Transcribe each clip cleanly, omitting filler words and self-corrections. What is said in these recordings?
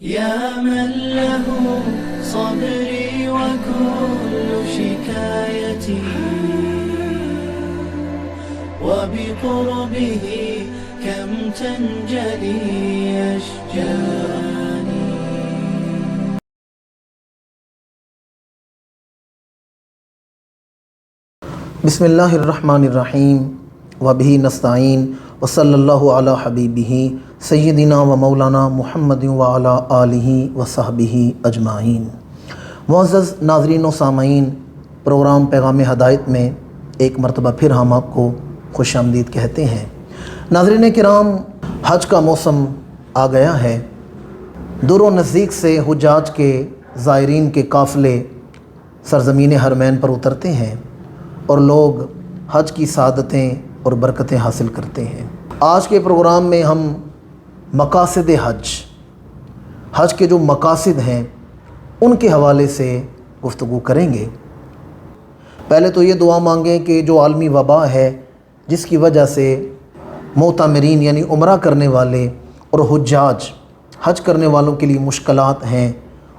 يا من له صبري وكل شكايتي وبقربه كم تنجلي أشجاني. بسم اللہ الرحمن الرحیم وبہ نستعین وصلی اللہ علی حبیبہ سیدنا و مولانا محمد وعلی آلہ وصحبہ اجمعین. معزز ناظرین و سامعین، پروگرام پیغام ہدایت میں ایک مرتبہ پھر ہم آپ کو خوش آمدید کہتے ہیں. ناظرین کرام، حج کا موسم آ گیا ہے. دور و نزدیک سے حجاج کے زائرین کے قافلے سرزمین حرمین پر اترتے ہیں اور لوگ حج کی سعادتیں اور برکتیں حاصل کرتے ہیں. آج کے پروگرام میں ہم مقاصد حج کے جو مقاصد ہیں ان کے حوالے سے گفتگو کریں گے. پہلے تو یہ دعا مانگیں کہ جو عالمی وبا ہے جس کی وجہ سے معتمرین یعنی عمرہ کرنے والے اور حجاج حج کرنے والوں کے لیے مشکلات ہیں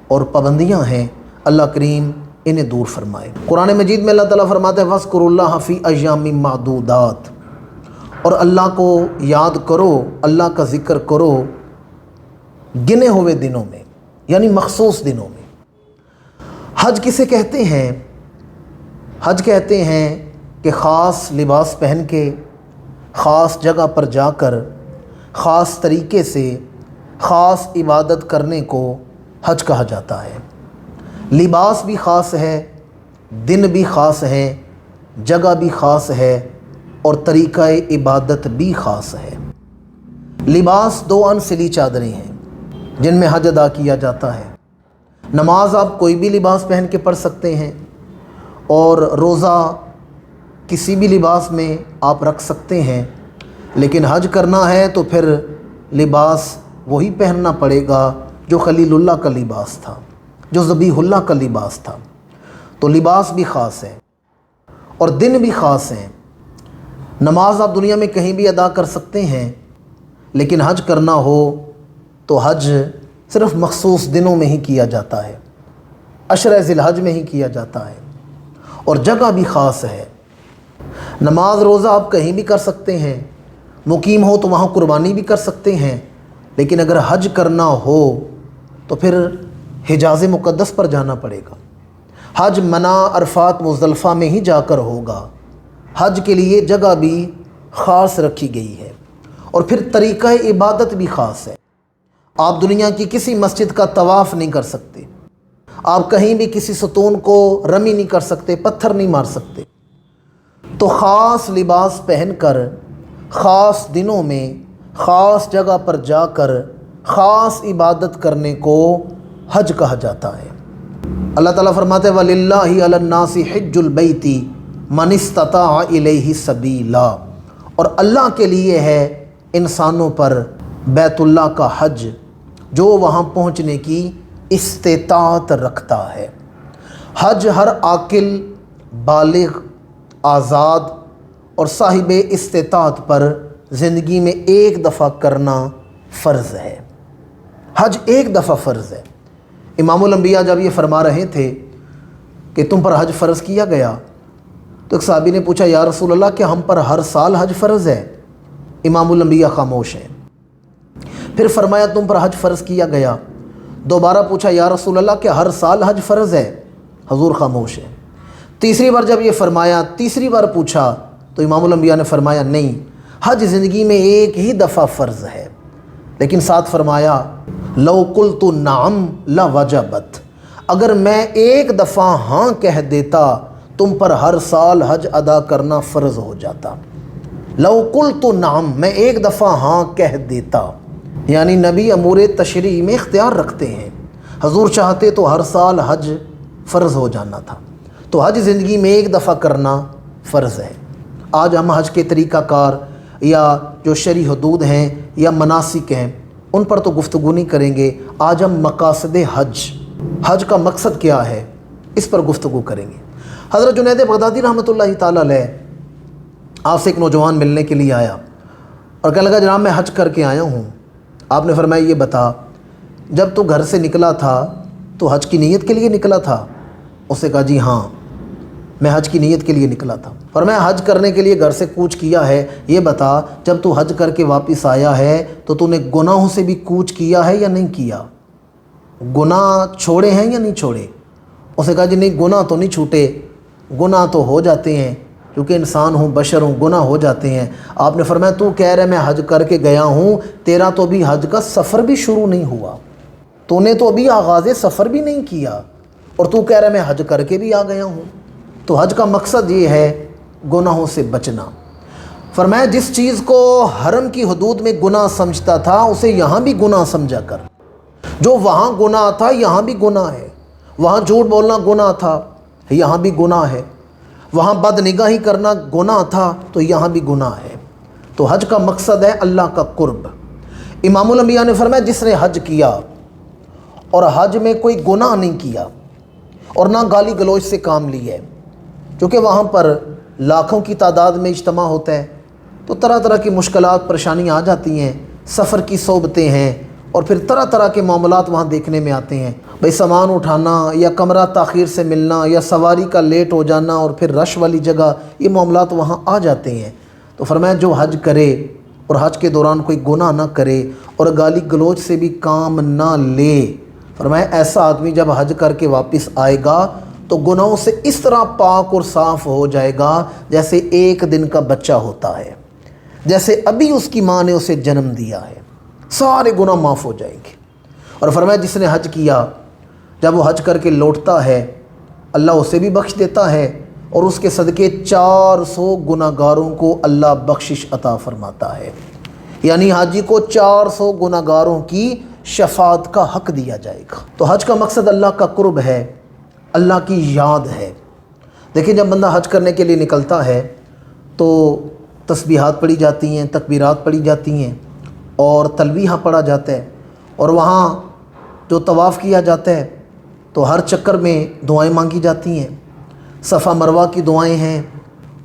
اور پابندیاں ہیں، اللہ کریم انہیں دور فرمائے. قرآن مجید میں اللہ تعالیٰ فرماتا ہے وَاذْكُرُوا اللَّهَ فِي أَيَّامٍ مَّعْدُودَاتٍ، اور اللہ کو یاد کرو، اللہ کا ذکر کرو گنے ہوئے دنوں میں، یعنی مخصوص دنوں میں. حج کسے کہتے ہیں؟ حج کہتے ہیں کہ خاص لباس پہن کے خاص جگہ پر جا کر خاص طریقے سے خاص عبادت کرنے کو حج کہا جاتا ہے. لباس بھی خاص ہے، دن بھی خاص ہے، جگہ بھی خاص ہے اور طریقہ عبادت بھی خاص ہے. لباس دو انسلی چادریں ہیں جن میں حج ادا کیا جاتا ہے. نماز آپ کوئی بھی لباس پہن کے پڑھ سکتے ہیں اور روزہ کسی بھی لباس میں آپ رکھ سکتے ہیں، لیکن حج کرنا ہے تو پھر لباس وہی پہننا پڑے گا جو خلیل اللہ کا لباس تھا، جو ذبیح اللہ کا لباس تھا. تو لباس بھی خاص ہے اور دن بھی خاص ہیں. نماز آپ دنیا میں کہیں بھی ادا کر سکتے ہیں، لیکن حج کرنا ہو تو حج صرف مخصوص دنوں میں ہی کیا جاتا ہے، عشرہ ذی الحج میں ہی کیا جاتا ہے اور جگہ بھی خاص ہے. نماز روزہ آپ کہیں بھی کر سکتے ہیں، مقیم ہو تو وہاں قربانی بھی کر سکتے ہیں، لیکن اگر حج کرنا ہو تو پھر حجاز مقدس پر جانا پڑے گا. حج منی، عرفات، مزدلفہ میں ہی جا کر ہوگا. حج کے لیے جگہ بھی خاص رکھی گئی ہے اور پھر طریقہ عبادت بھی خاص ہے. آپ دنیا کی کسی مسجد کا طواف نہیں کر سکتے، آپ کہیں بھی کسی ستون کو رمی نہیں کر سکتے، پتھر نہیں مار سکتے. تو خاص لباس پہن کر خاص دنوں میں خاص جگہ پر جا کر خاص عبادت کرنے کو حج کہا جاتا ہے. اللہ تعالیٰ فرماتے ہیں وَلِلَّهِ عَلَى النَّاسِ حِجُّ الْبَيْتِ مَنِ اسْتَطَاعَ إِلَيْهِ سَبِيلًا، اور اللہ کے لیے ہے انسانوں پر بیت اللہ کا حج جو وہاں پہنچنے کی استطاعت رکھتا ہے. حج ہر عاقل، بالغ، آزاد اور صاحب استطاعت پر زندگی میں ایک دفعہ کرنا فرض ہے. حج ایک دفعہ فرض ہے. امام الانبیاء جب یہ فرما رہے تھے کہ تم پر حج فرض کیا گیا تو ایک صحابی نے پوچھا یا رسول اللہ کہ ہم پر ہر سال حج فرض ہے؟ امام الانبیاء خاموش ہیں. پھر فرمایا تم پر حج فرض کیا گیا. دوبارہ پوچھا یا رسول اللہ کہ ہر سال حج فرض ہے؟ حضور خاموش ہیں. تیسری بار جب یہ فرمایا، تیسری بار پوچھا تو امام الانبیاء نے فرمایا نہیں، حج زندگی میں ایک ہی دفعہ فرض ہے. لیکن ساتھ فرمایا لو قلت نعم لوجبت، اگر میں ایک دفعہ ہاں کہہ دیتا تم پر ہر سال حج ادا کرنا فرض ہو جاتا. لو قلت نعم، میں ایک دفعہ ہاں کہہ دیتا، یعنی نبی امور تشریع میں اختیار رکھتے ہیں. حضور چاہتے تو ہر سال حج فرض ہو جانا تھا. تو حج زندگی میں ایک دفعہ کرنا فرض ہے. آج ہم حج کے طریقہ کار یا جو شرعی حدود ہیں یا مناسک ہیں ان پر تو گفتگو نہیں کریں گے. آج ہم مقاصد حج کا مقصد کیا ہے اس پر گفتگو کریں گے. حضرت جنید بغدادی رحمۃ اللہ تعالیٰ علیہ آپ سے ایک نوجوان ملنے کے لیے آیا اور کہنے لگا جناب میں حج کر کے آیا ہوں. آپ نے فرمایا یہ بتا جب تو گھر سے نکلا تھا تو حج کی نیت کے لیے نکلا تھا؟ اس نے کہا جی ہاں میں حج کی نیت کے لیے نکلا تھا۔ فرمایا حج کرنے کے لیے گھر سے کوچ کیا ہے، یہ بتا جب تو حج کر کے واپس آیا ہے تو تو نے گناہوں سے بھی کوچ کیا ہے یا نہیں کیا؟ گناہ چھوڑے ہیں یا نہیں چھوڑے؟ اس نے کہا جی نہیں گناہ تو نہیں چھوٹے، گناہ تو ہو جاتے ہیں کیونکہ انسان ہوں بشر ہوں، گناہ ہو جاتے ہیں۔ آپ نے فرمایا تو کہہ رہے میں حج کر کے گیا ہوں، تیرا تو ابھی حج کا سفر بھی شروع نہیں ہوا، تو نے تو ابھی آغاز سفر بھی نہیں کیا اور تو کہہ رہا میں حج کر کے بھی آ گیا ہوں۔ تو حج کا مقصد یہ ہے گناہوں سے بچنا۔ فرمایا جس چیز کو حرم کی حدود میں گناہ سمجھتا تھا اسے یہاں بھی گناہ سمجھا کر، جو وہاں گناہ تھا یہاں بھی گناہ ہے، وہاں جھوٹ بولنا گناہ تھا یہاں بھی گناہ ہے، وہاں بد نگاہی کرنا گناہ تھا تو یہاں بھی گناہ ہے۔ تو حج کا مقصد ہے اللہ کا قرب۔ امام الانبیاء نے فرمایا جس نے حج کیا اور حج میں کوئی گناہ نہیں کیا اور نہ گالی گلوچ سے کام لی ہے، کیونکہ وہاں پر لاکھوں کی تعداد میں اجتماع ہوتا ہے تو طرح طرح کی مشکلات پریشانیاں آ جاتی ہیں، سفر کی صعوبتیں ہیں اور پھر طرح طرح کے معاملات وہاں دیکھنے میں آتے ہیں، بھئی سامان اٹھانا یا کمرہ تاخیر سے ملنا یا سواری کا لیٹ ہو جانا اور پھر رش والی جگہ، یہ معاملات وہاں آ جاتے ہیں۔ تو فرمایا جو حج کرے اور حج کے دوران کوئی گناہ نہ کرے اور گالی گلوچ سے بھی کام نہ لے، فرمایا ایسا آدمی جب حج کر کے واپس آئے گا تو گناہوں سے اس طرح پاک اور صاف ہو جائے گا جیسے ایک دن کا بچہ ہوتا ہے، جیسے ابھی اس کی ماں نے اسے جنم دیا ہے، سارے گناہ معاف ہو جائیں گے۔ اور فرمایا جس نے حج کیا جب وہ حج کر کے لوٹتا ہے اللہ اسے بھی بخش دیتا ہے اور اس کے صدقے 400 گناہ گاروں کو اللہ بخشش عطا فرماتا ہے، یعنی حاجی کو 400 گناہ گاروں کی شفاعت کا حق دیا جائے گا۔ تو حج کا مقصد اللہ کا قرب ہے، اللہ کی یاد ہے۔ دیکھیں جب بندہ حج کرنے کے لیے نکلتا ہے تو تسبیحات پڑھی جاتی ہیں، تکبیرات پڑھی جاتی ہیں اور تلبیہ پڑھا جاتا ہے، اور وہاں جو طواف کیا جاتا ہے تو ہر چکر میں دعائیں مانگی جاتی ہیں، صفا مروہ کی دعائیں ہیں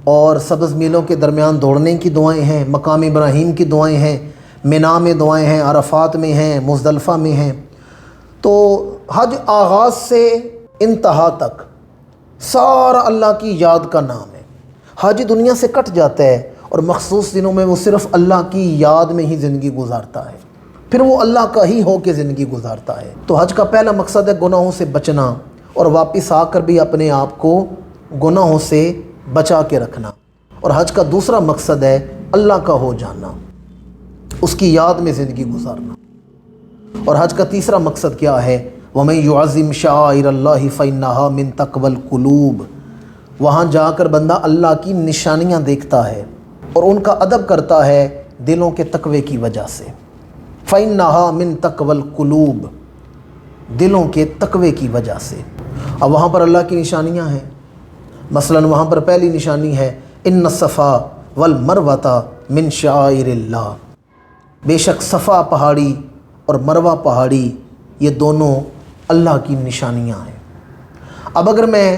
اور سبز میلوں کے درمیان دوڑنے کی دعائیں ہیں، مقام ابراہیم کی دعائیں ہیں، منا میں دعائیں ہیں، عرفات میں ہیں، مزدلفہ میں ہیں۔ تو حج آغاز سے انتہا تک سارا اللہ کی یاد کا نام ہے۔ حاجی دنیا سے کٹ جاتا ہے اور مخصوص دنوں میں وہ صرف اللہ کی یاد میں ہی زندگی گزارتا ہے، پھر وہ اللہ کا ہی ہو کے زندگی گزارتا ہے۔ تو حج کا پہلا مقصد ہے گناہوں سے بچنا اور واپس آ کر بھی اپنے آپ کو گناہوں سے بچا کے رکھنا، اور حج کا دوسرا مقصد ہے اللہ کا ہو جانا، اس کی یاد میں زندگی گزارنا۔ اور حج کا تیسرا مقصد کیا ہے؟ وَمَن يُعَظِّمْ شَعَائِرَ اللَّهِ فَإِنَّهَا مِن تَقْوَى الْقُلُوبِ، وہاں جا کر بندہ اللہ کی نشانیاں دیکھتا ہے اور ان کا ادب کرتا ہے دلوں کے تقوی کی وجہ سے۔ فَإِنَّهَا مِن تَقْوَى الْقُلُوبِ، دلوں کے تقوی کی وجہ سے۔ اب وہاں پر اللہ کی نشانیاں ہیں، مثلا وہاں پر پہلی نشانی ہے ان الصفا والمروہ من شعائر اللہ، بے شک صفا پہاڑی اور مروہ پہاڑی یہ دونوں اللہ کی نشانیاں ہیں۔ اب اگر میں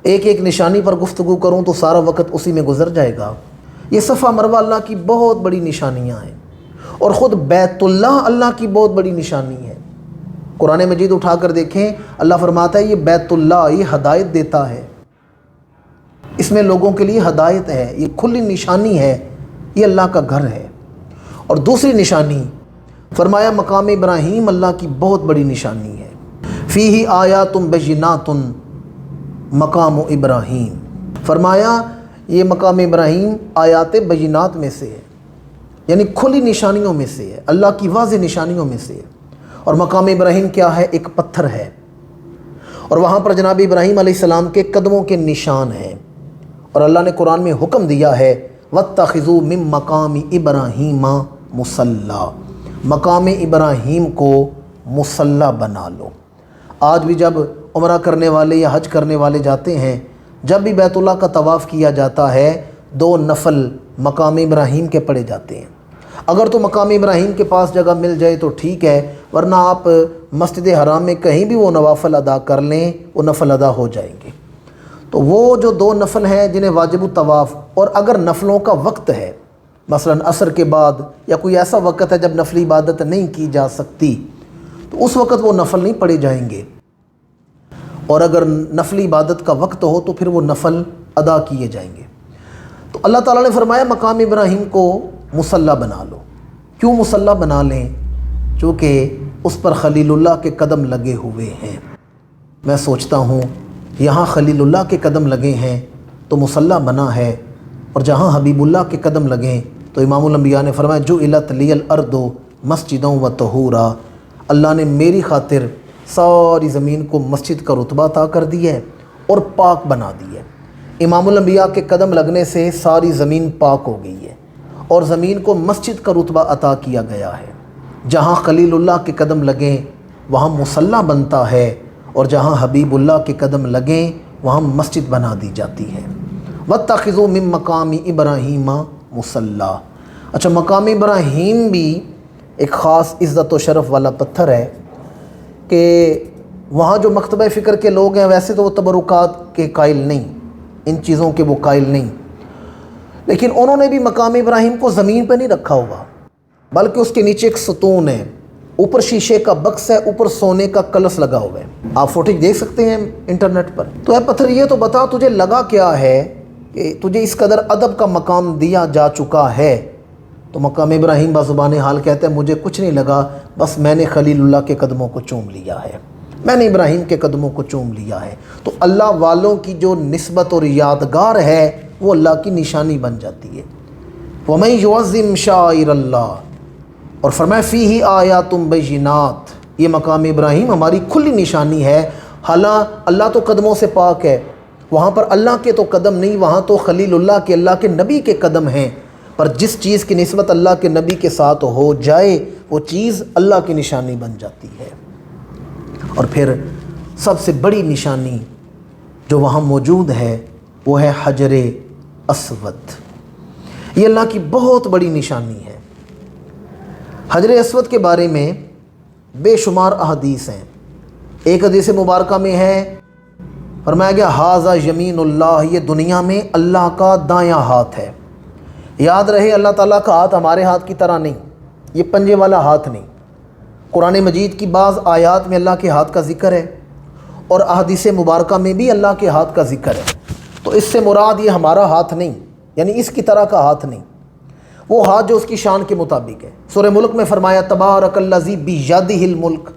ایک ایک نشانی پر گفتگو کروں تو سارا وقت اسی میں گزر جائے گا۔ یہ صفا مروہ اللہ کی بہت بڑی نشانیاں ہیں اور خود بیت اللہ اللہ کی بہت بڑی نشانی ہے۔ قرآن مجید اٹھا کر دیکھیں، اللہ فرماتا ہے یہ بیت اللہ یہ ہدایت دیتا ہے، اس میں لوگوں کے لیے ہدایت ہے، یہ کھلی نشانی ہے، یہ اللہ کا گھر ہے۔ اور دوسری نشانی فرمایا مقام ابراہیم اللہ کی بہت بڑی نشانی ہے، فیہ آیات بینات مقام ابراہیم، فرمایا یہ مقام ابراہیم آیات بینات میں سے ہے، یعنی کھلی نشانیوں میں سے ہے، اللہ کی واضح نشانیوں میں سے ہے۔ اور مقام ابراہیم کیا ہے؟ ایک پتھر ہے، اور وہاں پر جناب ابراہیم علیہ السلام کے قدموں کے نشان ہیں، اور اللہ نے قرآن میں حکم دیا ہے وَاتَّخِذُوا مِن مَقَامِ إِبْرَاهِيمَ مُصَلَّى، مقام ابراہیم کو مصلی بنا لو۔ آج بھی جب عمرہ کرنے والے یا حج کرنے والے جاتے ہیں، جب بھی بیت اللہ کا طواف کیا جاتا ہے 2 نفل مقام ابراہیم کے پڑھے جاتے ہیں۔ اگر تو مقام ابراہیم کے پاس جگہ مل جائے تو ٹھیک ہے، ورنہ آپ مسجد حرام میں کہیں بھی وہ نوافل ادا کر لیں، وہ نفل ادا ہو جائیں گے۔ تو وہ جو 2 نفل ہیں جنہیں واجب الطواف، اور اگر نفلوں کا وقت ہے مثلا عصر کے بعد یا کوئی ایسا وقت ہے جب نفلی عبادت نہیں کی جا سکتی، تو اس وقت وہ نفل نہیں پڑھے جائیں گے، اور اگر نفلی عبادت کا وقت ہو تو پھر وہ نفل ادا کیے جائیں گے۔ تو اللہ تعالیٰ نے فرمایا مقام ابراہیم کو مصلی بنا لو۔ کیوں مصلی بنا لیں؟ چونکہ اس پر خلیل اللہ کے قدم لگے ہوئے ہیں۔ میں سوچتا ہوں یہاں خلیل اللہ کے قدم لگے ہیں تو مصلی بنا ہے، اور جہاں حبیب اللہ کے قدم لگیں تو امام الانبیاء نے فرمایا جعلت لی الارض مسجدا و طہورا، اللہ نے میری خاطر ساری زمین کو مسجد کا رتبہ عطا کر دیا ہے اور پاک بنا دی ہے۔ امام الانبیاء کے قدم لگنے سے ساری زمین پاک ہو گئی ہے اور زمین کو مسجد کا رتبہ عطا کیا گیا ہے۔ جہاں خلیل اللہ کے قدم لگیں وہاں مصلی بنتا ہے، اور جہاں حبیب اللہ کے قدم لگیں وہاں مسجد بنا دی جاتی ہے۔ وَاتَّخِذُوا مِن مَّقَامِ إِبْرَاهِيمَ مُصَلًّى۔ اچھا، مقام ابراہیم بھی ایک خاص عزت و شرف والا پتھر ہے کہ وہاں جو مکتبہ فکر کے لوگ ہیں ویسے تو وہ تبرکات کے قائل نہیں، ان چیزوں کے وہ قائل نہیں، لیکن انہوں نے بھی مقام ابراہیم کو زمین پہ نہیں رکھا ہوا، بلکہ اس کے نیچے ایک ستون ہے، اوپر شیشے کا بکس ہے، اوپر سونے کا کلش لگا ہوا ہے۔ آپ فوٹیج دیکھ سکتے ہیں انٹرنیٹ پر۔ تو اے پتھر، یہ تو بتا تجھے لگا کیا ہے کہ تجھے اس قدر ادب کا مقام دیا جا چکا ہے؟ تو مقام ابراہیم بزبان حال کہتے ہیں مجھے کچھ نہیں لگا، بس میں نے خلیل اللہ کے قدموں کو چوم لیا ہے، میں نے ابراہیم کے قدموں کو چوم لیا ہے۔ تو اللہ والوں کی جو نسبت اور یادگار ہے وہ اللہ کی نشانی بن جاتی ہے۔ وَمَن يُعَظِّمْ شَعَائِرَ اللَّهِ، اور فرمایا فِيهِ آیاتٌ بَیِّنَاتٌ، یہ مقام ابراہیم ہماری کھلی نشانی ہے۔ حالانکہ اللہ تو قدموں سے پاک ہے، وہاں پر اللہ کے تو قدم نہیں، وہاں تو خلیل اللہ کے، اللہ کے نبی کے قدم ہیں، پر جس چیز کی نسبت اللہ کے نبی کے ساتھ ہو جائے وہ چیز اللہ کی نشانی بن جاتی ہے۔ اور پھر سب سے بڑی نشانی جو وہاں موجود ہے وہ ہے حجر اسود۔ یہ اللہ کی بہت بڑی نشانی ہے۔ حجر اسود کے بارے میں بے شمار احادیث ہیں۔ ایک حدیث مبارکہ میں ہے، فرمایا گیا ھذا یمین اللہ، یہ دنیا میں اللہ کا دایاں ہاتھ ہے۔ یاد رہے اللہ تعالیٰ کا ہاتھ ہمارے ہاتھ کی طرح نہیں، یہ پنجے والا ہاتھ نہیں۔ قرآن مجید کی بعض آیات میں اللہ کے ہاتھ کا ذکر ہے اور احادیث مبارکہ میں بھی اللہ کے ہاتھ کا ذکر ہے، تو اس سے مراد یہ ہمارا ہاتھ نہیں، یعنی اس کی طرح کا ہاتھ نہیں، وہ ہاتھ جو اس کی شان کے مطابق ہے۔ سورہ ملک میں فرمایا تبارک الذی بیدہ الملک،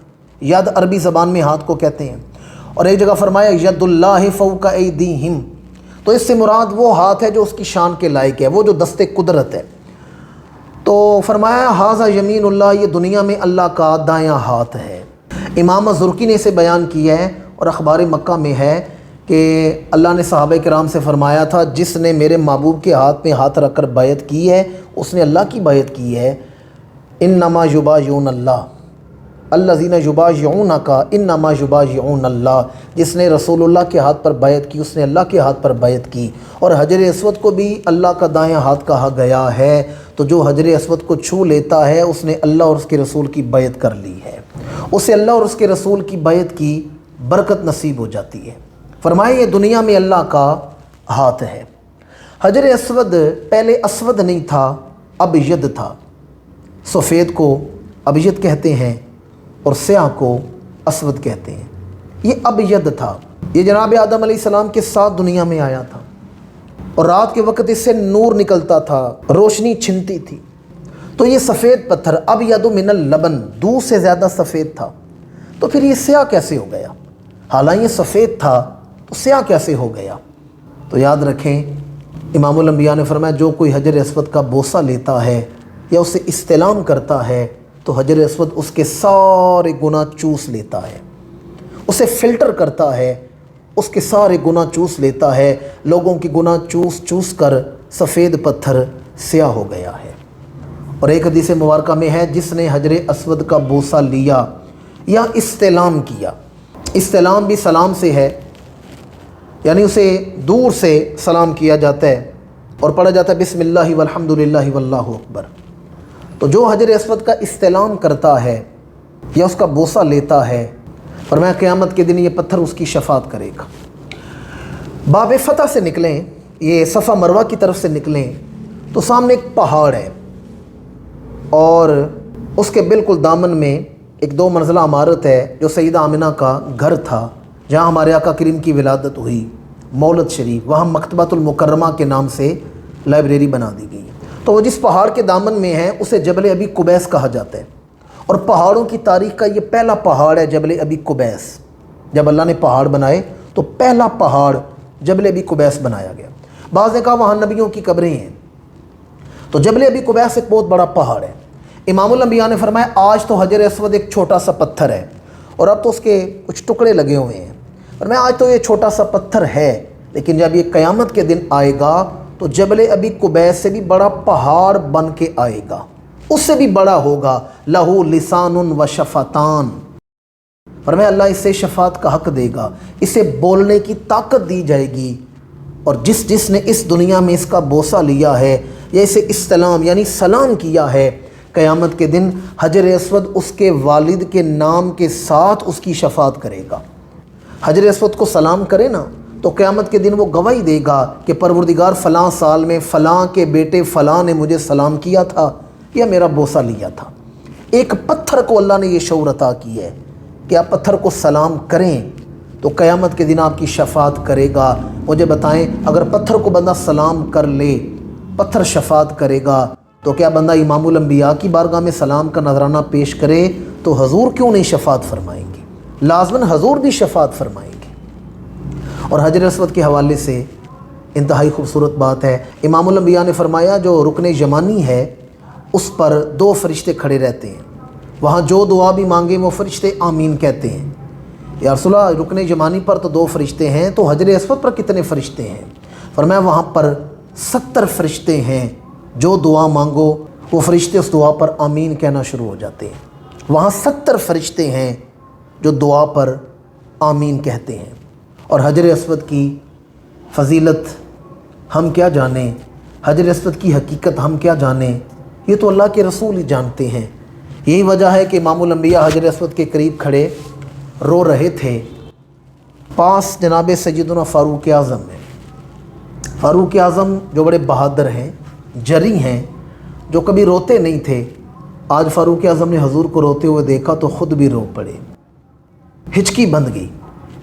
ید عربی زبان میں ہاتھ کو کہتے ہیں، اور ایک جگہ فرمایا ید اللہ فوق ایدیہم، تو اس سے مراد وہ ہاتھ ہے جو اس کی شان کے لائق ہے، وہ جو دست قدرت ہے۔ تو فرمایا ھذا یمین اللہ، یہ دنیا میں اللہ کا دایاں ہاتھ ہے۔ امام زرقی نے اسے بیان کیا ہے اور اخبار مکہ میں ہے کہ اللہ نے صحابہ کرام سے فرمایا تھا جس نے میرے محبوب کے ہاتھ میں ہاتھ رکھ کر بیعت کی ہے اس نے اللہ کی بیعت کی ہے۔ انما یبایعون اللہ الذین یبایعونک انما یبایعون اللہ، جس نے رسول اللہ کے ہاتھ پر بیعت کی اس نے اللہ کے ہاتھ پر بیعت کی۔ اور حجر اسود کو بھی اللہ کا دایاں ہاتھ کہا گیا ہے، تو جو حجر اسود کو چھو لیتا ہے اس نے اللہ اور اس کے رسول کی بیعت کر لی ہے، اسے اللہ اور اس کے رسول کی بیعت کی برکت نصیب ہو جاتی ہے۔ فرمائے یہ دنیا میں اللہ کا ہاتھ ہے۔ حجر اسود پہلے اسود نہیں تھا، ابید تھا۔ سفید کو ابید کہتے ہیں اور سیاہ کو اسود کہتے ہیں۔ یہ ابید تھا، یہ جناب آدم علیہ السلام کے ساتھ دنیا میں آیا تھا، اور رات کے وقت اس سے نور نکلتا تھا، روشنی چھنتی تھی۔ تو یہ سفید پتھر ابید من اللبن، دودھ سے زیادہ سفید تھا، تو پھر یہ سیاہ کیسے ہو گیا؟ حالانکہ یہ سفید تھا تو سیاہ کیسے ہو گیا؟ تو یاد رکھیں امام الانبیاء نے فرمایا جو کوئی حجر اسود کا بوسہ لیتا ہے یا اسے استلام کرتا ہے تو حجر اسود اس کے سارے گناہ چوس لیتا ہے، اسے فلٹر کرتا ہے، اس کے سارے گناہ چوس لیتا ہے۔ لوگوں کی گناہ چوس چوس کر سفید پتھر سیاہ ہو گیا ہے۔ اور ایک حدیث مبارکہ میں ہے جس نے حجر اسود کا بوسہ لیا یا استلام کیا، استلام بھی سلام سے ہے، یعنی اسے دور سے سلام کیا جاتا ہے اور پڑھا جاتا ہے بسم اللہ والحمد للہ واللہ اکبر۔ تو جو حجر اسود کا استلام کرتا ہے یا اس کا بوسہ لیتا ہے، فرمایا قیامت کے دن یہ پتھر اس کی شفاعت کرے گا۔ باب فتح سے نکلیں، یہ صفا مروہ کی طرف سے نکلیں تو سامنے ایک پہاڑ ہے اور اس کے بالکل دامن میں ایک 2 منزلہ عمارت ہے جو سیدہ آمنہ کا گھر تھا، جہاں ہمارے آقا کریم کی ولادت ہوئی، مولد شریف، وہاں مکتبۃ المکرمہ کے نام سے لائبریری بنا دی گئی۔ تو وہ جس پہاڑ کے دامن میں ہے اسے جبل ابی قبیس کہا جاتا ہے، اور پہاڑوں کی تاریخ کا یہ پہلا پہاڑ ہے جبل ابی قبیس۔ جب اللہ نے پہاڑ بنائے تو پہلا پہاڑ جبل ابی قبیس بنایا گیا۔ بعض نے کہا وہاں نبیوں کی قبریں ہیں۔ تو جبل ابی قبیس ایک بہت بڑا پہاڑ ہے۔ امام الانبیاء نے فرمایا آج تو حجر اسود ایک چھوٹا سا پتھر ہے، اور اب تو اس کے کچھ ٹکڑے لگے ہوئے ہیں، فرمایا آج تو یہ چھوٹا سا پتھر ہے، لیکن جب یہ قیامت کے دن آئے گا تو جبل ابی قبیس سے بھی بڑا پہاڑ بن کے آئے گا، اس سے بھی بڑا ہوگا، لہو لسان و شفتان، فرمایا اللہ اسے شفاعت کا حق دے گا، اسے بولنے کی طاقت دی جائے گی، اور جس نے اس دنیا میں اس کا بوسہ لیا ہے یا اسے استلام یعنی سلام کیا ہے، قیامت کے دن حجر اسود اس کے والد کے نام کے ساتھ اس کی شفاعت کرے گا۔ حجر اسود کو سلام کرے نا تو قیامت کے دن وہ گواہی دے گا کہ پروردگار فلاں سال میں فلاں کے بیٹے فلاں نے مجھے سلام کیا تھا یا میرا بوسہ لیا تھا۔ ایک پتھر کو اللہ نے یہ شعور عطا کی ہے کہ آپ پتھر کو سلام کریں تو قیامت کے دن آپ کی شفاعت کرے گا۔ مجھے بتائیں اگر پتھر کو بندہ سلام کر لے، پتھر شفاعت کرے گا، تو کیا بندہ امام الانبیاء کی بارگاہ میں سلام کا نذرانہ پیش کرے تو حضور کیوں نہیں شفاعت فرمائیں گے؟ لازماً حضور بھی شفاعت فرمائیں گے۔ اور حجر اسود کے حوالے سے انتہائی خوبصورت بات ہے، امام الانبیاء نے فرمایا جو رکن یمانی ہے اس پر 2 فرشتے کھڑے رہتے ہیں، وہاں جو دعا بھی مانگے وہ فرشتے آمین کہتے ہیں۔ یا رسول اللہ رکن یمانی پر تو 2 فرشتے ہیں، تو حجر اسود پر کتنے فرشتے ہیں؟ فرمایا وہاں پر 70 فرشتے ہیں، جو دعا مانگو وہ فرشتے اس دعا پر آمین کہنا شروع ہو جاتے ہیں۔ وہاں 70 فرشتے ہیں جو دعا پر آمین کہتے ہیں۔ اور حجر اسود کی فضیلت ہم کیا جانیں، حجر اسود کی حقیقت ہم کیا جانیں، یہ تو اللہ کے رسول ہی جانتے ہیں۔ یہی وجہ ہے کہ امام الانبیاء حجر اسود کے قریب کھڑے رو رہے تھے۔ پاس جناب سیدنا فاروق اعظم ہیں۔ فاروق اعظم جو بڑے بہادر ہیں، جری ہیں، جو کبھی روتے نہیں تھے، آج فاروق اعظم نے حضور کو روتے ہوئے دیکھا تو خود بھی رو پڑے، ہچکی بند گئی۔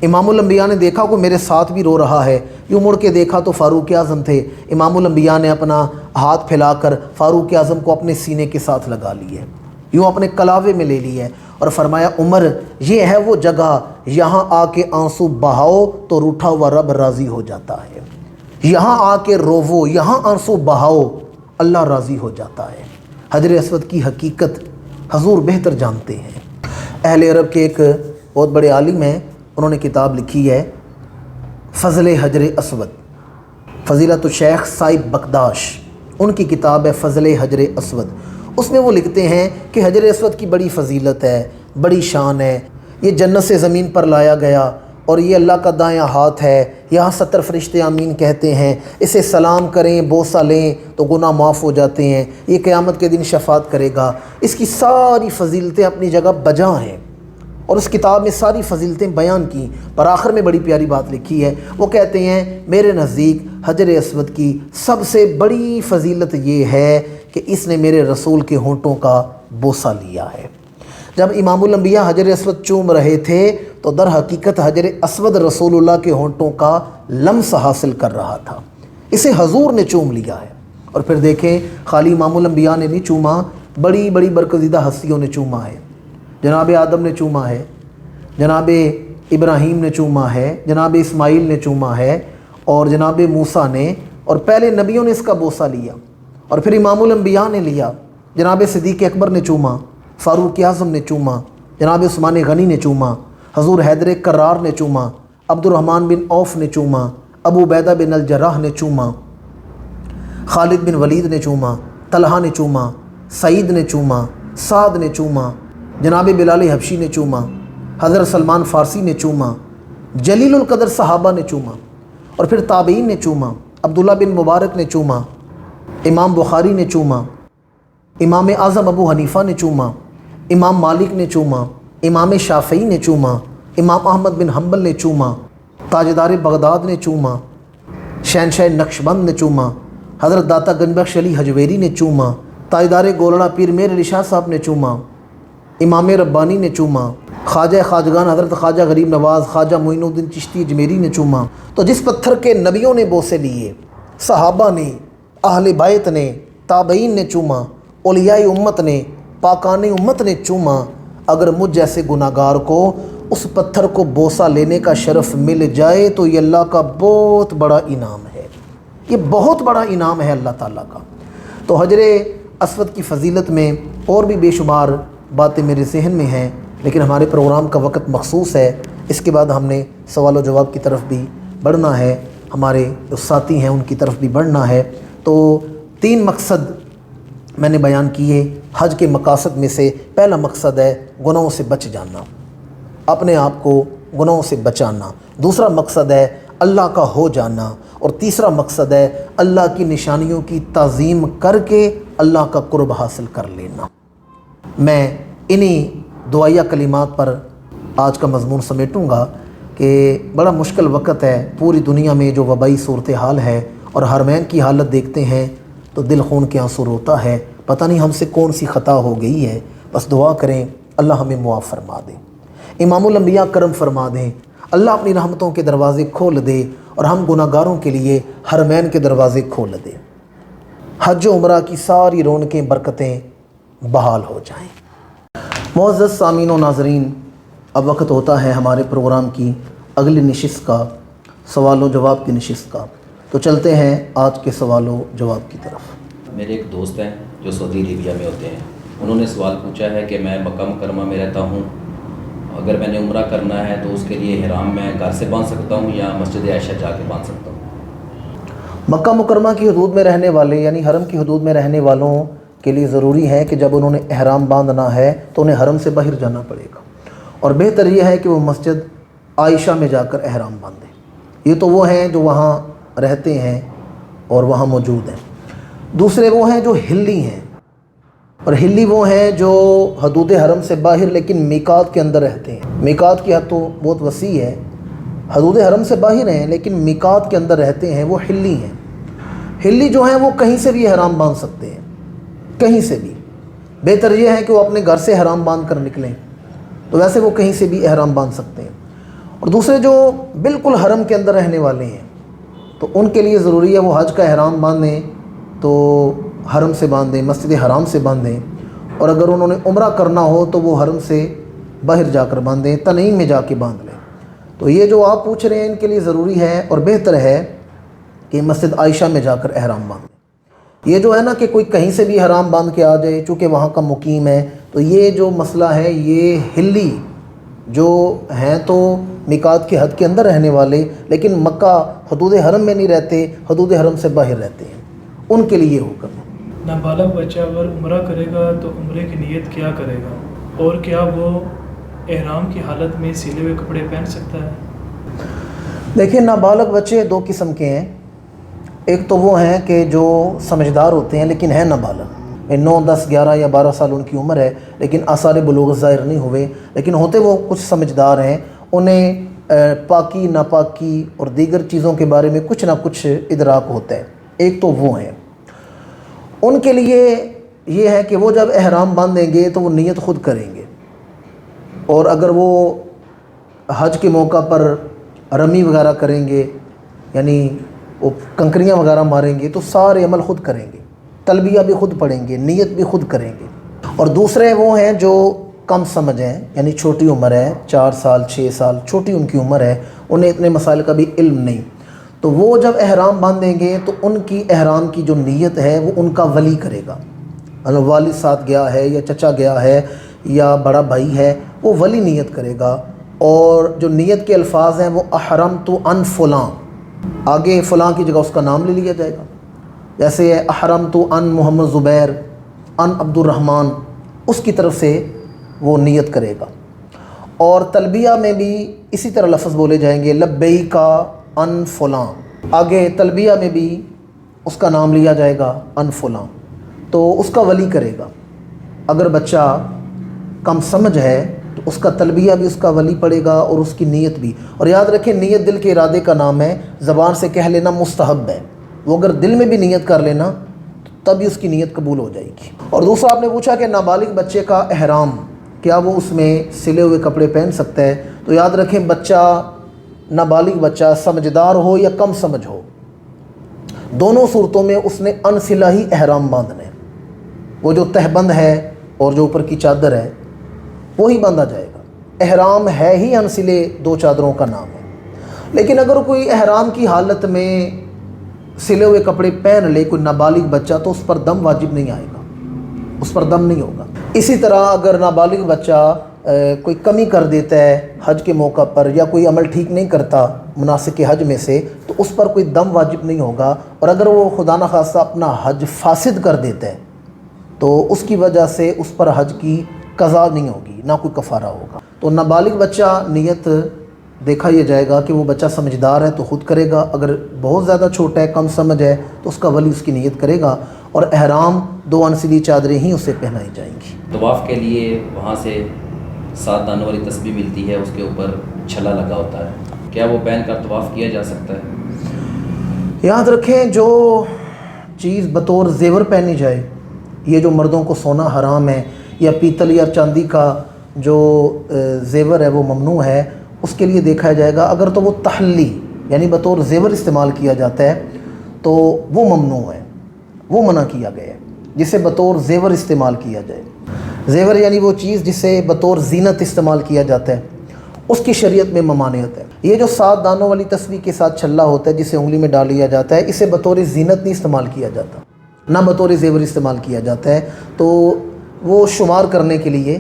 امام الانبیاء نے دیکھا کہ میرے ساتھ بھی رو رہا ہے، یوں مڑ کے دیکھا تو فاروق اعظم تھے۔ امام الانبیاء نے اپنا ہاتھ پھیلا کر فاروق اعظم کو اپنے سینے کے ساتھ لگا لی ہے، یوں اپنے کلاوے میں لے لی ہے، اور فرمایا عمر یہ ہے وہ جگہ یہاں آ کے آنسو بہاؤ تو روٹھا ہوا رب راضی ہو جاتا ہے، یہاں آ کے روو، یہاں آنسو بہاؤ، اللہ راضی ہو جاتا ہے۔ حجر اسود کی حقیقت حضور بہتر جانتے ہیں۔ اہل عرب کے ایک بہت بڑے عالم ہیں، انہوں نے کتاب لکھی ہے فضل حجر اسود، فضیلت الشیخ صاحب بکداش، ان کی کتاب ہے فضل حجر اسود۔ اس میں وہ لکھتے ہیں کہ حجر اسود کی بڑی فضیلت ہے، بڑی شان ہے، یہ جنت سے زمین پر لایا گیا اور یہ اللہ کا دایاں ہاتھ ہے، یہاں 70 فرشتے آمین کہتے ہیں، اسے سلام کریں، بوسہ لیں تو گناہ معاف ہو جاتے ہیں، یہ قیامت کے دن شفاعت کرے گا۔ اس کی ساری فضیلتیں اپنی جگہ بجا ہیں، اور اس کتاب میں ساری فضیلتیں بیان کی، پر آخر میں بڑی پیاری بات لکھی ہے۔ وہ کہتے ہیں میرے نزدیک حجر اسود کی سب سے بڑی فضیلت یہ ہے کہ اس نے میرے رسول کے ہونٹوں کا بوسہ لیا ہے۔ جب امام الانبیاء حجر اسود چوم رہے تھے تو در حقیقت حجر اسود رسول اللہ کے ہونٹوں کا لمس حاصل کر رہا تھا، اسے حضور نے چوم لیا ہے۔ اور پھر دیکھیں خالی امام الانبیاء نے نہیں چوما، بڑی بڑی برگزیدہ ہستیوں نے چوما ہے۔ جناب آدم نے چوما ہے، جناب ابراہیم نے چوما ہے، جناب اسماعیل نے چوما ہے، اور جناب موسیٰ نے، اور پہلے نبیوں نے اس کا بوسہ لیا، اور پھر امام الانبیاء نے لیا۔ جناب صدیق اکبر نے چوما، فاروق اعظم نے چوما، جناب عثمان غنی نے چوما، حضور حیدر کرار نے چوما، عبد الرحمن بن عوف نے چوما، ابو عبیدہ بن الجراح نے چوما، خالد بن ولید نے چوما، طلحہ نے چوما، سعید نے چوما، سعد نے چوما، جناب بلال حبشی نے چوما، حضرت سلمان فارسی نے چوما، جلیل القدر صحابہ نے چوما، اور پھر تابعین نے چوما، عبداللہ بن مبارک نے چوما، امام بخاری نے چوما، امام اعظم ابو حنیفہ نے چوما، امام مالک نے چوما، امام شافعی نے چوما، امام احمد بن حنبل نے چوما، تاجدار بغداد نے چوما، شہنشاہ نقشبند نے چوما، حضرت داتا گنج بخش علی حجویری نے چوما، تاجدار گولڑا پیر میر علی شاہ صاحب نے چوما، امام ربانی نے چوما، خواجہ خواجگان حضرت خواجہ غریب نواز، خواجہ معین الدین چشتی اجمیری نے چوما، تو جس پتھر کے نبیوں نے بوسے لیے، صحابہ نے، اہل بیت نے، تابعین نے چوما، اولیاء امت نے، پاکان امت نے چوما، اگر مجھ جیسے گناہ گار کو اس پتھر کو بوسہ لینے کا شرف مل جائے تو یہ اللہ کا بہت بڑا انعام ہے، یہ بہت بڑا انعام ہے اللہ تعالیٰ کا۔ تو حجر اسود کی فضیلت میں اور بھی بے شمار باتیں میرے ذہن میں ہیں، لیکن ہمارے پروگرام کا وقت مخصوص ہے، اس کے بعد ہم نے سوال و جواب کی طرف بھی بڑھنا ہے، ہمارے جو ساتھی ہیں ان کی طرف بھی بڑھنا ہے۔ تو 3 مقصد میں نے بیان کیے حج کے مقاصد میں سے۔ پہلا مقصد ہے گناہوں سے بچ جانا، اپنے آپ کو گناہوں سے بچانا۔ دوسرا مقصد ہے اللہ کا ہو جانا، اور تیسرا مقصد ہے اللہ کی نشانیوں کی تعظیم کر کے اللہ کا قرب حاصل کر لینا۔ میں انہی دعائیہ کلمات پر آج کا مضمون سمیٹوں گا کہ بڑا مشکل وقت ہے، پوری دنیا میں جو وبائی صورتحال ہے اور حرمین کی حالت دیکھتے ہیں تو دل خون کے آنسو روتا ہے، پتہ نہیں ہم سے کون سی خطا ہو گئی ہے۔ بس دعا کریں اللہ ہمیں معاف فرما دے، امام الانبیاء کرم فرما دیں، اللہ اپنی رحمتوں کے دروازے کھول دے اور ہم گناہ گاروں کے لیے حرمین کے دروازے کھول دے، حج و عمرہ کی ساری رونقیں برکتیں بحال ہو جائیں۔ معزز سامعین و ناظرین، اب وقت ہوتا ہے ہمارے پروگرام کی اگلی نشست کا، سوال و جواب کی نشست کا۔ تو چلتے ہیں آج کے سوال و جواب کی طرف۔ میرے ایک دوست ہیں جو سعودی عربیہ میں ہوتے ہیں، انہوں نے سوال پوچھا ہے کہ میں مکہ مکرمہ میں رہتا ہوں، اگر میں نے عمرہ کرنا ہے تو اس کے لیے احرام میں گھر سے باندھ سکتا ہوں یا مسجد عائشہ جا کے باندھ سکتا ہوں؟ مکہ مکرمہ کی حدود میں رہنے والے یعنی حرم کی حدود میں رہنے والوں کے لیے ضروری ہے کہ جب انہوں نے احرام باندھنا ہے تو انہیں حرم سے باہر جانا پڑے گا، اور بہتر یہ ہے کہ وہ مسجد عائشہ میں جا کر احرام باندھیں۔ یہ تو وہ ہیں جو وہاں رہتے ہیں اور وہاں موجود ہیں۔ دوسرے وہ ہیں جو ہلی ہیں، اور ہلی وہ ہیں جو حدود حرم سے باہر لیکن میقات کے اندر رہتے ہیں۔ میقات کی حد تو بہت وسیع ہے، حدود حرم سے باہر ہیں لیکن میقات کے اندر رہتے ہیں، وہ ہلی ہیں۔ ہلی جو ہیں وہ کہیں سے بھی احرام باندھ سکتے ہیں، کہیں سے بھی۔ بہتر یہ ہے کہ وہ اپنے گھر سے احرام باندھ کر نکلیں، تو ویسے وہ کہیں سے بھی احرام باندھ سکتے ہیں۔ اور دوسرے جو بالکل حرم کے اندر رہنے والے ہیں تو ان کے لیے ضروری ہے وہ حج کا احرام باندھیں تو حرم سے باندھیں، مسجد حرام سے باندھیں، اور اگر انہوں نے عمرہ کرنا ہو تو وہ حرم سے باہر جا کر باندھیں، تنعیم میں جا کے باندھ لیں۔ تو یہ جو آپ پوچھ رہے ہیں ان کے لیے ضروری ہے اور بہتر ہے کہ مسجد عائشہ میں جا کر احرام باندھیں۔ یہ جو ہے نا کہ کوئی کہیں سے بھی احرام باندھ کے آ جائے، چونکہ وہاں کا مقیم ہے، تو یہ جو مسئلہ ہے یہ ہلی جو ہیں تو میقات کی حد کے اندر رہنے والے لیکن مکہ حدود حرم میں نہیں رہتے، حدود حرم سے باہر رہتے ہیں، ان کے لیے یہ حکم ہے۔ نابالغ بچہ اگر عمرہ کرے گا تو عمرے کی نیت کیا کرے گا، اور کیا وہ احرام کی حالت میں سلے ہوئے کپڑے پہن سکتا ہے؟ دیکھیں، نابالغ بچے 2 قسم کے ہیں۔ ایک تو وہ ہیں کہ جو سمجھدار ہوتے ہیں لیکن ہیں نابالغ، 9، 10، 11 یا 12 سال ان کی عمر ہے لیکن آثار بلوغ ظاہر نہیں ہوئے، لیکن ہوتے وہ کچھ سمجھدار ہیں، انہیں پاکی ناپاکی اور دیگر چیزوں کے بارے میں کچھ نہ کچھ ادراک ہوتا ہے۔ ایک تو وہ ہیں، ان کے لیے یہ ہے کہ وہ جب احرام باندھیں گے تو وہ نیت خود کریں گے، اور اگر وہ حج کے موقع پر رمی وغیرہ کریں گے یعنی وہ کنکریاں وغیرہ ماریں گے تو سارے عمل خود کریں گے، تلبیہ بھی خود پڑھیں گے، نیت بھی خود کریں گے۔ اور دوسرے وہ ہیں جو کم سمجھ ہیں یعنی چھوٹی عمر ہے، 4 سال 6 سال چھوٹی ان کی عمر ہے، انہیں اتنے مسائل کا بھی علم نہیں، تو وہ جب احرام باندھیں گے تو ان کی احرام کی جو نیت ہے وہ ان کا ولی کرے گا، مطلب والد ساتھ گیا ہے یا چچا گیا ہے یا بڑا بھائی ہے، وہ ولی نیت کرے گا، اور جو نیت کے الفاظ ہیں وہ احرمت عن فلاں، آگے فلاں کی جگہ اس کا نام لے لیا جائے گا، جیسے احرمت عن محمد زبیر، عن عبد الرحمن، اس کی طرف سے وہ نیت کرے گا۔ اور تلبیہ میں بھی اسی طرح لفظ بولے جائیں گے، لبیک عن فلاں، آگے تلبیہ میں بھی اس کا نام لیا جائے گا عن فلاں، تو اس کا ولی کرے گا۔ اگر بچہ کم سمجھ ہے تو اس کا تلبیہ بھی اس کا ولی پڑے گا اور اس کی نیت بھی، اور یاد رکھیں نیت دل کے ارادے کا نام ہے، زبان سے کہہ لینا مستحب ہے، وہ اگر دل میں بھی نیت کر لینا تب ہی اس کی نیت قبول ہو جائے گی۔ اور دوسرا آپ نے پوچھا کہ نابالغ بچے کا احرام کیا وہ اس میں سلے ہوئے کپڑے پہن سکتا ہے؟ تو یاد رکھیں بچہ، نابالغ بچہ سمجھدار ہو یا کم سمجھ ہو، دونوں صورتوں میں اس نے ان سلا ہی احرام باندھنا ہے۔ وہ جو تہبند ہے اور جو اوپر کی چادر ہے وہی باندھا جائے گا۔ احرام ہے ہی ان سلے دو چادروں کا نام ہے۔ لیکن اگر کوئی احرام کی حالت میں سلے ہوئے کپڑے پہن لے کوئی نابالغ بچہ تو اس پر دم واجب نہیں آئے گا، اس پر دم نہیں ہوگا۔ اسی طرح اگر نابالغ بچہ کوئی کمی کر دیتا ہے حج کے موقع پر یا کوئی عمل ٹھیک نہیں کرتا مناسک حج میں سے تو اس پر کوئی دم واجب نہیں ہوگا، اور اگر وہ خدا نخواستہ اپنا حج فاسد کر دیتا ہے تو اس کی وجہ سے اس پر حج کی قضا نہیں ہوگی، نہ کوئی کفارہ ہوگا۔ تو نابالغ بچہ نیت دیکھا یہ جائے گا کہ وہ بچہ سمجھدار ہے تو خود کرے گا، اگر بہت زیادہ چھوٹا ہے کم سمجھ ہے تو اس کا ولی اس کی نیت کرے گا، اور احرام دو انسلی چادریں ہی اسے پہنائی جائیں گی۔ طواف کے لیے وہاں سے 7 دانوں والی تسبیح ملتی ہے، اس کے اوپر چھلا لگا ہوتا ہے، کیا وہ پہن کر طواف کیا جا سکتا ہے؟ یاد رکھیں جو چیز بطور زیور پہنی جائے، یہ جو مردوں کو سونا حرام ہے یا پیتل یا چاندی کا جو زیور ہے وہ ممنوع ہے، اس کے لیے دیکھا جائے گا اگر تو وہ تحلی یعنی بطور زیور استعمال کیا جاتا ہے تو وہ ممنوع ہے، وہ منع کیا گیا ہے جسے بطور زیور استعمال کیا جائے۔ زیور یعنی وہ چیز جسے بطور زینت استعمال کیا جاتا ہے، اس کی شریعت میں ممانعت ہے۔ یہ جو 7 دانوں والی تسبیح کے ساتھ چھلا ہوتا ہے جسے انگلی میں ڈال لیا جاتا ہے، اسے بطور زینت نہیں استعمال کیا جاتا، نہ بطور زیور استعمال کیا جاتا ہے، تو وہ شمار کرنے کے لیے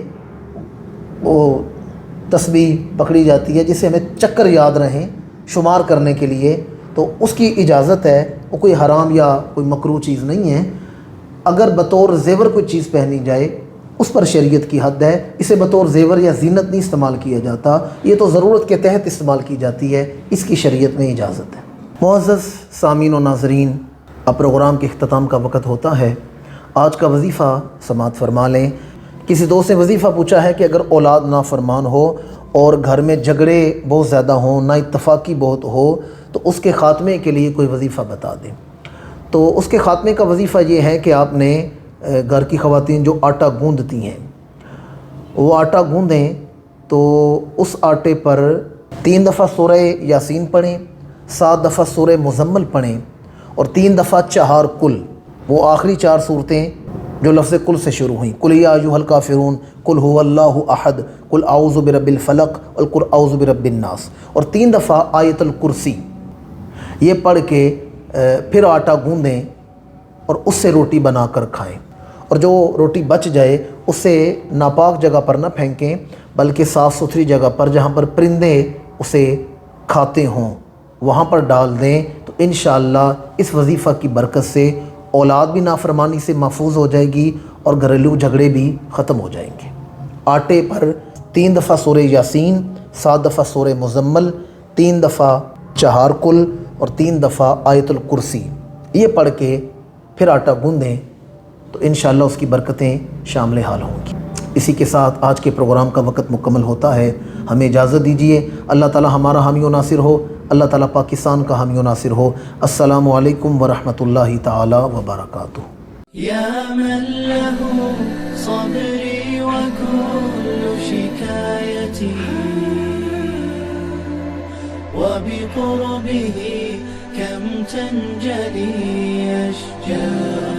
وہ تسبیح پکڑی جاتی ہے جسے ہمیں چکر یاد رہیں شمار کرنے کے لیے، تو اس کی اجازت ہے، وہ کوئی حرام یا کوئی مکروہ چیز نہیں ہے۔ اگر بطور زیور کوئی چیز پہنی جائے اس پر شریعت کی حد ہے، اسے بطور زیور یا زینت نہیں استعمال کیا جاتا، یہ تو ضرورت کے تحت استعمال کی جاتی ہے، اس کی شریعت میں اجازت ہے۔ معزز سامعین و ناظرین، اب پروگرام کے اختتام کا وقت ہوتا ہے۔ آج کا وظیفہ سماعت فرما لیں۔ کسی دوست نے وظیفہ پوچھا ہے کہ اگر اولاد نافرمان ہو اور گھر میں جھگڑے بہت زیادہ ہوں، نا اتفاقی بہت ہو، تو اس کے خاتمے کے لیے کوئی وظیفہ بتا دیں۔ تو اس کے خاتمے کا وظیفہ یہ ہے کہ آپ نے گھر کی خواتین جو آٹا گوندتی ہیں وہ آٹا گوندیں تو اس آٹے پر 3 دفعہ سورہ یاسین پڑھیں، 7 دفعہ سورہ مزمل پڑھیں، اور 3 دفعہ چہار کل، وہ آخری 4 صورتیں جو لفظ کل سے شروع ہوئیں، قل یا ایھا الکافرون، قل ھو اللہ احد، قل اعوذ برب الفلق، اور قل اعوذ برب الناس، اور 3 دفعہ آیت الکرسی، یہ پڑھ کے پھر آٹا گوندیں اور اس سے روٹی بنا کر کھائیں، اور جو روٹی بچ جائے اسے ناپاک جگہ پر نہ پھینکیں بلکہ صاف ستھری جگہ پر جہاں پر پرندے اسے کھاتے ہوں وہاں پر ڈال دیں، تو انشاءاللہ اس وظیفہ کی برکت سے اولاد بھی نافرمانی سے محفوظ ہو جائے گی اور گھریلو جھگڑے بھی ختم ہو جائیں گے۔ آٹے پر 3 دفعہ سورہ یاسین، 7 دفعہ سورہ مزمل، 3 دفعہ چہار کل اور 3 دفعہ آیت الکرسی، یہ پڑھ کے پھر آٹا گوندیں تو انشاءاللہ اس کی برکتیں شامل حال ہوں گی۔ اسی کے ساتھ آج کے پروگرام کا وقت مکمل ہوتا ہے، ہمیں اجازت دیجیے۔ اللہ تعالی ہمارا حامی و ناصر ہو، اللہ تعالی پاکستان کا حامی و ناصر ہو۔ السلام علیکم ورحمۃ اللہ تعالی وبرکاتہ۔ يا من له صبري وكل شكايتي وبقربه كم تنجلي أشجار